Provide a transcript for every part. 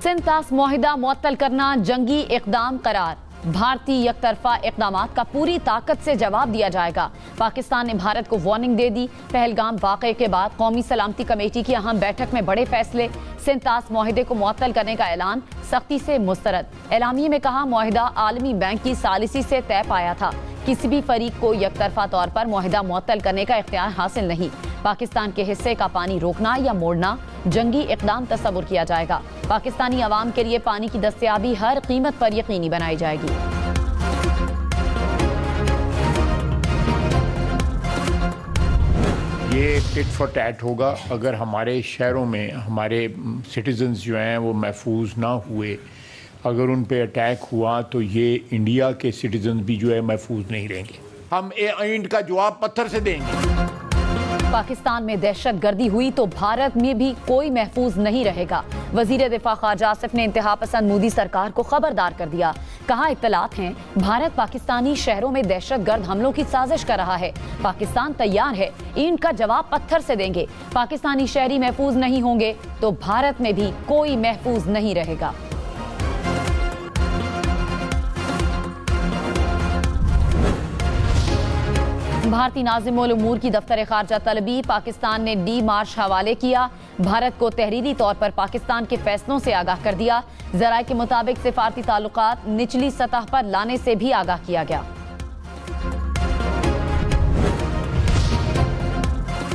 सिंध-तास मुआहिदा मुअत्तल करना जंगी इक़दाम करार। भारतीय एकतरफा इक़दामात का पूरी ताकत से जवाब दिया जाएगा। पाकिस्तान ने भारत को वार्निंग दे दी। पहलगाम वाक़े के बाद कौमी सलामती कमेटी की अहम बैठक में बड़े फैसले। सिंध-तास मुआहिदे को मुअत्तल करने का ऐलान सख्ती से मुस्तरद। एलामिये में कहा, मुआहिदा आलमी बैंक की सालिसी से तय पाया था। किसी भी फरीक को एकतरफा तौर पर मुआहिदा मुअत्तल करने का इख्तियार हासिल नहीं। पाकिस्तान के हिस्से का पानी रोकना या मोड़ना जंगी इक़दाम तस्वुर किया जाएगा। पाकिस्तानी अवाम के लिए पानी की दस्तयाबी हर कीमत पर यकीनी बनाई जाएगी। ये टिट फॉर टैट होगा। अगर हमारे शहरों में हमारे सिटीजन्स जो हैं वो महफूज ना हुए, अगर उन पे अटैक हुआ तो ये इंडिया के सिटीजन्स भी जो है महफूज नहीं रहेंगे। हम इंड का जवाब पत्थर से देंगे। पाकिस्तान में दहशत गर्दी हुई तो भारत में भी कोई महफूज नहीं रहेगा। वजीर दिफा ख्वाजा आसिफ ने इंतहा पसंद मोदी सरकार को खबरदार कर दिया। कहा, इत्तलात हैं भारत पाकिस्तानी शहरों में दहशत गर्द हमलों की साजिश कर रहा है। पाकिस्तान तैयार है, इनका जवाब पत्थर से देंगे। पाकिस्तानी शहरी महफूज नहीं होंगे तो भारत में भी कोई महफूज नहीं रहेगा। भारतीय नाज़िमुल उमूर की दफ्तर खारजा तलबी। पाकिस्तान ने डी मार्च हवाले किया। भारत को तहरीरी तौर पर पाकिस्तान के फैसलों से आगाह कर दिया। ज़राए के मुताबिक सिफारती ताल्लुकात निचली सतह पर लाने से भी आगाह किया गया।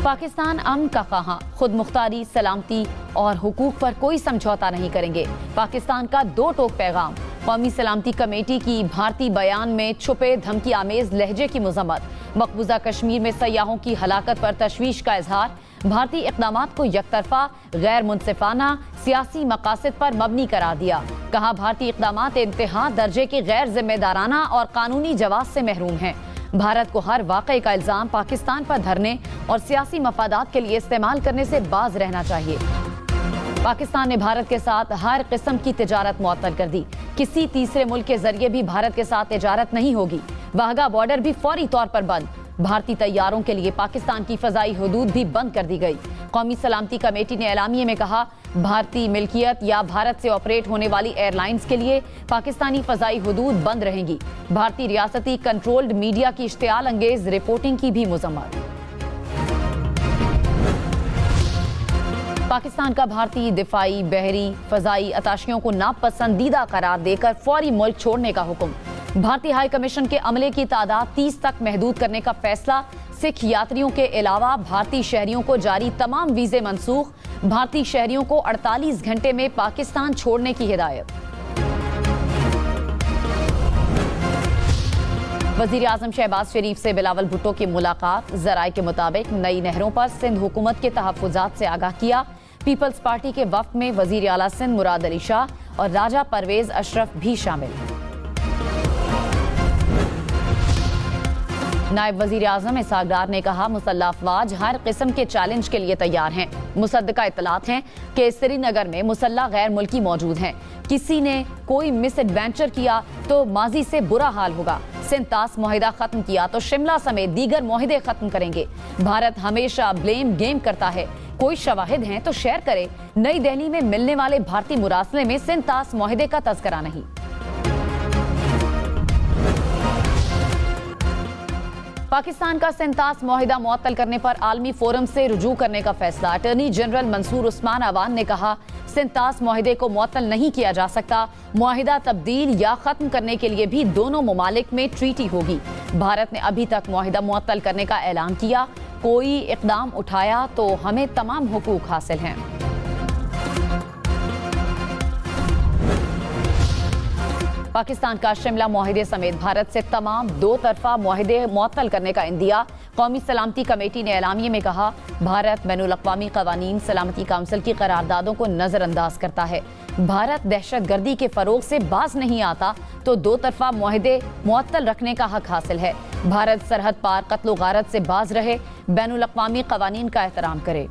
पाकिस्तान अमन का ख़्वाह, खुद मुख्तारी, सलामती और हुकूक पर कोई समझौता नहीं करेंगे। पाकिस्तान का दो टोक पैगाम। कौमी सलामती कमेटी की भारतीय बयान में छुपे धमकी आमेज लहजे की मजम्मत। मकबूजा कश्मीर में सयाहों की हलाकत पर तशवीश का इजहार। भारतीय इक़दामात को यकतरफा, गैर मुनसिफाना, सियासी मकासद पर मबनी करार दिया। कहा, भारतीय इक़दामात इंतहा दर्जे के गैर जिम्मेदाराना और कानूनी जवाब से महरूम हैं। भारत को हर वाक़े का इल्ज़ाम पाकिस्तान पर धरने और सियासी मफादात के लिए इस्तेमाल करने से बाज रहना चाहिए। पाकिस्तान ने भारत के साथ हर किस्म की तिजारत मुअत्तल कर दी। किसी तीसरे मुल्क के जरिए भी भारत के साथ तिजारत नहीं होगी। वाघा बॉर्डर भी फौरी तौर पर बंद। भारतीय तैयारों के लिए पाकिस्तान की फजाई हदूद भी बंद कर दी गई। कौमी सलामती कमेटी ने एलामिये में कहा, भारतीय मिल्कियत या भारत से ऑपरेट होने वाली एयरलाइंस के लिए पाकिस्तानी फजाई हदूद बंद रहेंगी। भारतीय रियासती कंट्रोल्ड मीडिया की इश्तियाल अंगेज रिपोर्टिंग की भी मजम्मत। पाकिस्तान का भारतीय दिफाई, बहरी, फजाई अताशियों को नापसंदीदा करार देकर फौरी मुल्क छोड़ने का हुक्म। भारतीय हाई कमीशन के अमले की तादाद 30 तक महदूद करने का फैसला। सिख यात्रियों के अलावा भारतीय शहरियों को जारी तमाम वीजे मनसूख। भारतीय शहरियों को 48 घंटे में पाकिस्तान छोड़ने की हिदायत। वजीर आजम शहबाज शरीफ से बिलावल भुट्टो की मुलाकात। ज़राए के मुताबिक नई नहरों पर सिंध हुकूमत के तहफ़्फ़ुज़ात से आगाह किया। पीपल्स पार्टी के वफ्द में वजीर आला सिंध मुराद अली शाह और राजा परवेज अशरफ भी शामिल। नायब वजीर आजम इसहाक डार ने कहा, मुसल्लह अफवाज हर किस्म के चैलेंज के लिए तैयार हैं। मुसद्दका इत्तलात हैं कि श्रीनगर में मुसल्लह गैर मुल्की मौजूद हैं। किसी ने कोई मिस एडवेंचर किया तो माजी से बुरा हाल होगा। सिंध-तास मुआहिदा खत्म किया तो शिमला समेत दीगर मुआहिदे खत्म करेंगे। भारत हमेशा ब्लेम गेम करता है। कोई शवाहिद हैं तो शेयर करे। नई दिल्ली में मिलने वाले भारतीय मुरासले में सिंध-तास मुआहिदे का तज़किरा नहीं। पाकिस्तान का सिंध-तास मुआहिदा मुअत्तल करने पर आलमी फोरम से रुजू करने का फैसला। अटॉर्नी जनरल मंसूर उस्मान अवान ने कहा, सिंध-तास मुआहिदे को मुअत्तल नहीं किया जा सकता। मुआहिदा तब्दील या खत्म करने के लिए भी दोनों ममालिक में ट्रीटी होगी। भारत ने अभी तक मुआहिदा मुअत्तल करने का ऐलान किया। कोई इक़दाम उठाया तो हमें तमाम हुकूक हासिल हैं। पाकिस्तान का शिमला मुआहिदे समेत भारत से तमाम दो तरफा मुआहिदे मुअत्तल करने का इंदिया। कौमी सलामती कमेटी ने एलामिये में कहा, भारत बैनुल अक़वामी क़वानीन सलामती काउंसिल की करारदादों को नज़रअंदाज करता है। भारत दहशत गर्दी के फ़रोग से बाज नहीं आता तो दो तरफा मुआहिदे मुअत्तल रखने का हक हासिल है। भारत सरहद पार कत्ल गारत से बाज रहे, बैनुल अक़वामी क़वानीन का एहतराम करे।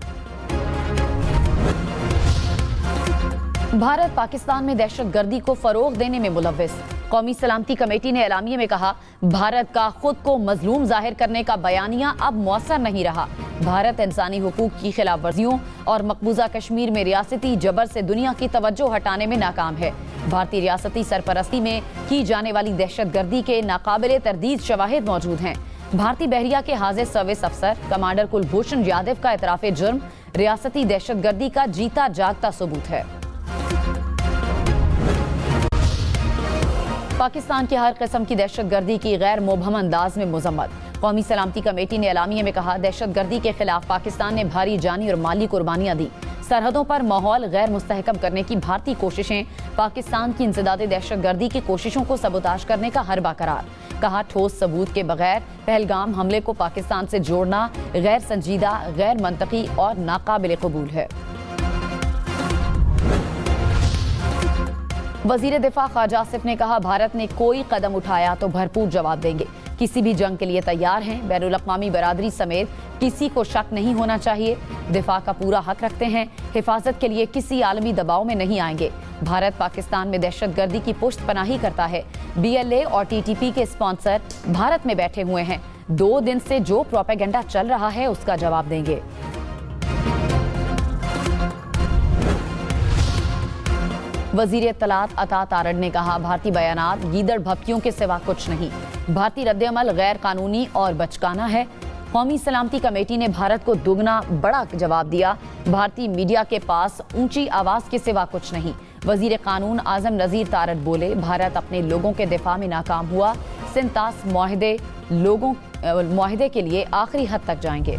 भारत पाकिस्तान में दहशत गर्दी को फरोग देने में मुलव्विस। कौमी सलामती कमेटी ने एलामिये में कहा, भारत का खुद को मजलूम जाहिर करने का बयानिया अब मौसर नहीं रहा। भारत इंसानी हुकूक की खिलाफ वर्जियों और मकबूजा कश्मीर में रियासती जबर से दुनिया की तवज्जो हटाने में नाकाम है। भारतीय रियासती सरपरस्ती में की जाने वाली दहशतगर्दी के नाकाबिले तरदीद शवाहिद मौजूद हैं। भारतीय बहरिया के हाजिर सर्विस अफसर कमांडर कुलभूषण यादव का एतराफ़े जुर्म रियासती दहशतगर्दी का जीता जागता सबूत है। पाकिस्तान की हर किस्म की दहशतगर्दी की गैर मुबहम अंदाज में मजम्मत। कौमी सलामती कमेटी ने एलामिये में कहा, दहशतगर्दी के खिलाफ पाकिस्तान ने भारी जानी और माली कुर्बानियां दी। सरहदों पर माहौल गैर मुस्तहकम करने की भारतीय कोशिशें पाकिस्तान की इंसदादी दहशतगर्दी की कोशिशों को सबूताश करने का हरबा करार। कहा, ठोस सबूत के बगैर पहलगाम हमले को पाकिस्तान से जोड़ना गैर संजीदा, गैर मंतकी और नाकाबिल कबूल है। वजीर दिफा ख्वाजा आसिफ ने कहा, भारत ने कोई कदम उठाया तो भरपूर जवाब देंगे। किसी भी जंग के लिए तैयार हैं। बैनुल अक़वामी बरादरी समेत किसी को शक नहीं होना चाहिए। दिफा का पूरा हक रखते हैं। हिफाजत के लिए किसी आलमी दबाव में नहीं आएंगे। भारत पाकिस्तान में दहशतगर्दी की पुष्ट पनाही करता है। BLA और TTP के स्पॉन्सर भारत में बैठे हुए हैं। 2 दिन से जो प्रोपेगेंडा चल रहा है उसका जवाब देंगे। वजीर इत्तलात अता तारड़ ने कहा, भारतीय बयानात गीदड़ भपकियों के सिवा कुछ नहीं। भारतीय रद्द-ए-अमल गैर कानूनी और बचकाना है। कौमी सलामती कमेटी ने भारत को दुगना बड़ा जवाब दिया। भारतीय मीडिया के पास ऊंची आवाज के सिवा कुछ नहीं। वजीर कानून आजम नजीर तारड़ बोले, भारत अपने लोगों के दिफा में नाकाम हुआ। सिंतास मुआहदे के लिए आखिरी हद तक जाएंगे।